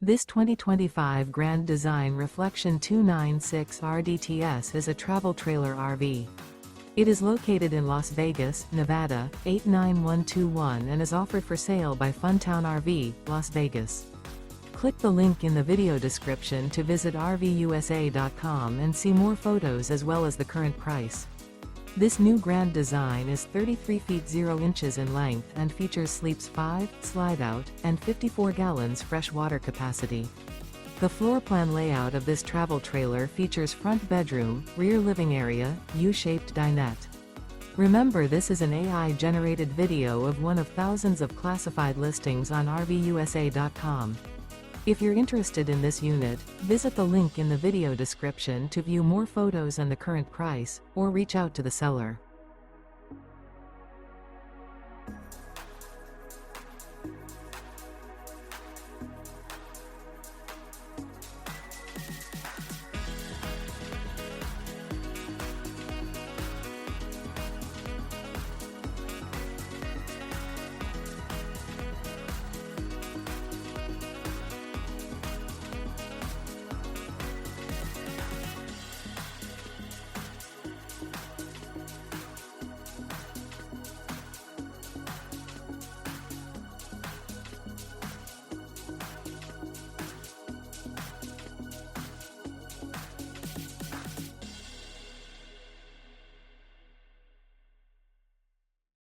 This 2025 Grand Design Reflection 296 RDTS is a travel trailer RV. It is located in Las Vegas, Nevada, 89121 and is offered for sale by Funtown RV, Las Vegas. Click the link in the video description to visit RVUSA.com and see more photos as well as the current price. This new Grand Design is 33 feet 0 inches in length and features sleeps 5, slide-out, and 54 gallons fresh water capacity. The floor plan layout of this travel trailer features front bedroom, rear living area, U-shaped dinette. Remember, this is an AI-generated video of one of thousands of classified listings on RVUSA.com. If you're interested in this unit, visit the link in the video description to view more photos and the current price, or reach out to the seller.